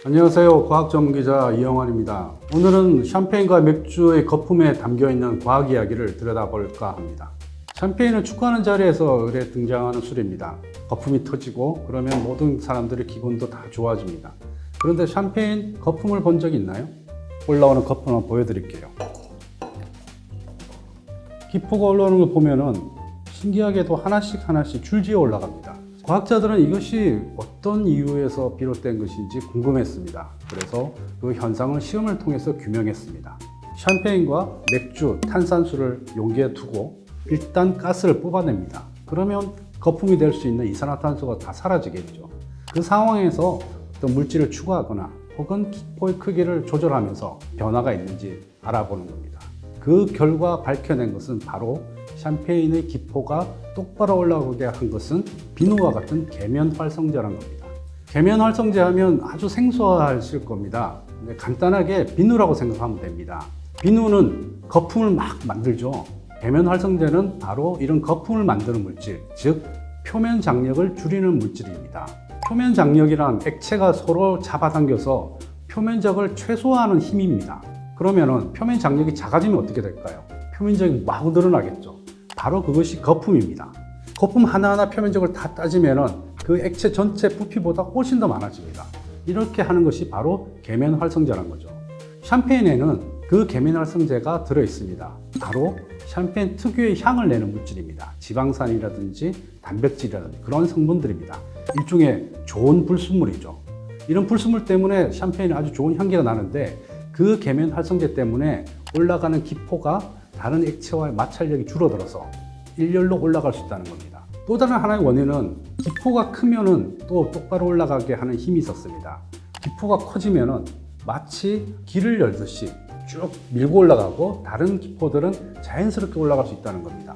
안녕하세요. 과학 전문기자 이영환입니다. 오늘은 샴페인과 맥주의 거품에 담겨있는 과학 이야기를 들여다볼까 합니다. 샴페인은 축구하는 자리에서 의례 등장하는 술입니다. 거품이 터지고 그러면 모든 사람들의 기분도 다 좋아집니다. 그런데 샴페인 거품을 본 적 있나요? 올라오는 거품 한번 보여드릴게요. 기포가 올라오는 걸 보면은 신기하게도 하나씩 줄지어 올라갑니다. 과학자들은 이것이 어떤 이유에서 비롯된 것인지 궁금했습니다. 그래서 그 현상을 시험을 통해서 규명했습니다. 샴페인과 맥주, 탄산수를 용기에 두고 일단 가스를 뽑아냅니다. 그러면 거품이 될 수 있는 이산화탄소가 다 사라지겠죠. 그 상황에서 어떤 물질을 추가하거나 혹은 기포의 크기를 조절하면서 변화가 있는지 알아보는 겁니다. 그 결과 밝혀낸 것은 바로 샴페인의 기포가 똑바로 올라오게 한 것은 비누와 같은 계면 활성제라는 겁니다. 계면 활성제 하면 아주 생소하실 겁니다. 간단하게 비누라고 생각하면 됩니다. 비누는 거품을 막 만들죠. 계면 활성제는 바로 이런 거품을 만드는 물질, 즉 표면 장력을 줄이는 물질입니다. 표면 장력이란 액체가 서로 잡아당겨서 표면적을 최소화하는 힘입니다. 그러면은 표면 장력이 작아지면 어떻게 될까요? 표면적이 마구 늘어나겠죠. 바로 그것이 거품입니다. 거품 하나하나 표면적을 다 따지면은 그 액체 전체 부피보다 훨씬 더 많아집니다. 이렇게 하는 것이 바로 계면 활성제라는 거죠. 샴페인에는 그 계면 활성제가 들어 있습니다. 바로 샴페인 특유의 향을 내는 물질입니다. 지방산이라든지 단백질이라든지 그런 성분들입니다. 일종의 좋은 불순물이죠. 이런 불순물 때문에 샴페인이 아주 좋은 향기가 나는데 그 계면 활성제 때문에 올라가는 기포가 다른 액체와의 마찰력이 줄어들어서 일렬로 올라갈 수 있다는 겁니다. 또 다른 하나의 원인은 기포가 크면은 또 똑바로 올라가게 하는 힘이 있었습니다. 기포가 커지면은 마치 길을 열듯이 쭉 밀고 올라가고 다른 기포들은 자연스럽게 올라갈 수 있다는 겁니다.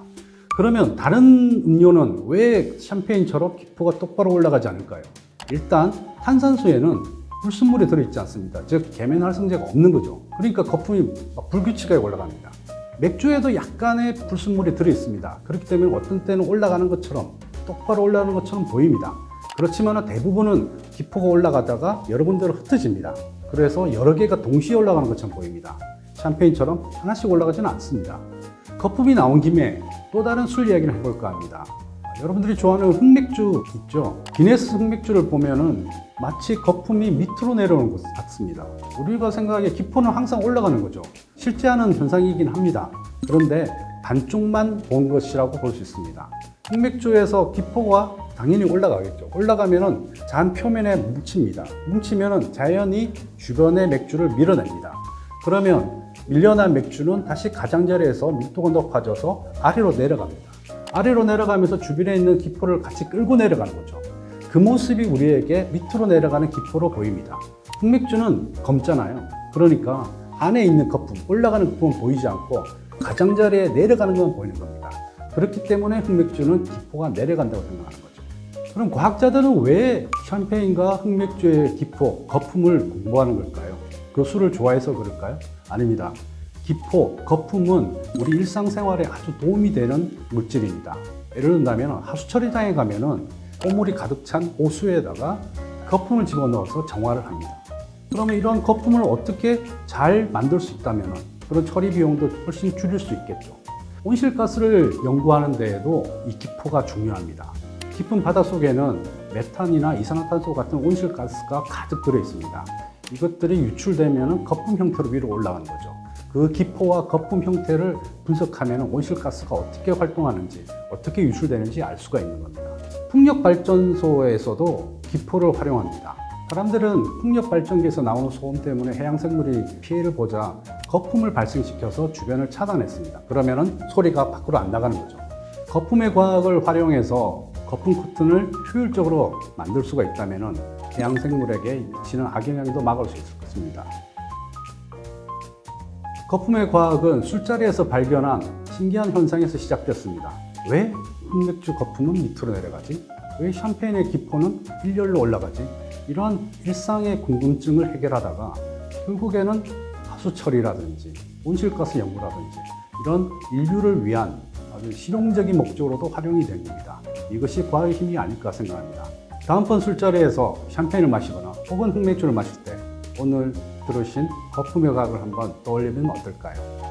그러면 다른 음료는 왜 샴페인처럼 기포가 똑바로 올라가지 않을까요? 일단 탄산수에는 불순물이 들어있지 않습니다. 즉 계면 활성제가 없는 거죠. 그러니까 거품이 막 불규칙하게 올라갑니다. 맥주에도 약간의 불순물이 들어있습니다. 그렇기 때문에 어떤 때는 올라가는 것처럼 똑바로 올라가는 것처럼 보입니다. 그렇지만 대부분은 기포가 올라가다가 여러 군데로 흩어집니다. 그래서 여러 개가 동시에 올라가는 것처럼 보입니다. 샴페인처럼 하나씩 올라가지는 않습니다. 거품이 나온 김에 또 다른 술 이야기를 해볼까 합니다. 여러분들이 좋아하는 흑맥주 있죠? 기네스 흑맥주를 보면은 마치 거품이 밑으로 내려오는 것 같습니다. 우리가 생각하기에 기포는 항상 올라가는 거죠. 실제하는 현상이긴 합니다. 그런데 반쪽만 본 것이라고 볼 수 있습니다. 흑맥주에서 기포가 당연히 올라가겠죠. 올라가면은 잔 표면에 뭉칩니다. 뭉치면은 자연히 주변의 맥주를 밀어냅니다. 그러면 밀려난 맥주는 다시 가장자리에서 밀도가 높아져서 아래로 내려갑니다. 아래로 내려가면서 주변에 있는 기포를 같이 끌고 내려가는 거죠. 그 모습이 우리에게 밑으로 내려가는 기포로 보입니다. 흑맥주는 검잖아요. 그러니까 안에 있는 거품, 올라가는 거품은 보이지 않고 가장자리에 내려가는 것만 보이는 겁니다. 그렇기 때문에 흑맥주는 기포가 내려간다고 생각하는 거죠. 그럼 과학자들은 왜 샴페인과 흑맥주의 기포, 거품을 공부하는 걸까요? 그 술을 좋아해서 그럴까요? 아닙니다. 기포, 거품은 우리 일상생활에 아주 도움이 되는 물질입니다. 예를 든다면 하수처리장에 가면은 오물이 가득 찬 호수에다가 거품을 집어넣어서 정화를 합니다. 그러면 이런 거품을 어떻게 잘 만들 수 있다면 그런 처리 비용도 훨씬 줄일 수 있겠죠. 온실가스를 연구하는 데에도 이 기포가 중요합니다. 깊은 바닷속에는 메탄이나 이산화탄소 같은 온실가스가 가득 들어 있습니다. 이것들이 유출되면 거품 형태로 위로 올라가는 거죠. 그 기포와 거품 형태를 분석하면 온실가스가 어떻게 활동하는지, 어떻게 유출되는지 알 수가 있는 겁니다. 풍력발전소에서도 기포를 활용합니다. 사람들은 풍력발전기에서 나오는 소음 때문에 해양생물이 피해를 보자 거품을 발생시켜서 주변을 차단했습니다. 그러면 소리가 밖으로 안 나가는 거죠. 거품의 과학을 활용해서 거품 커튼을 효율적으로 만들 수가 있다면 해양생물에게 미치는 악영향도 막을 수 있을 것입니다. 거품의 과학은 술자리에서 발견한 신기한 현상에서 시작됐습니다. 왜 흑맥주 거품은 밑으로 내려가지? 왜 샴페인의 기포는 일렬로 올라가지? 이러한 일상의 궁금증을 해결하다가 결국에는 하수처리라든지 온실가스 연구라든지 이런 인류를 위한 아주 실용적인 목적으로도 활용이 된 겁니다. 이것이 과학의 힘이 아닐까 생각합니다. 다음번 술자리에서 샴페인을 마시거나 혹은 흑맥주를 마실 때 오늘 들으신 거품의 과학을 한번 떠올리면 어떨까요?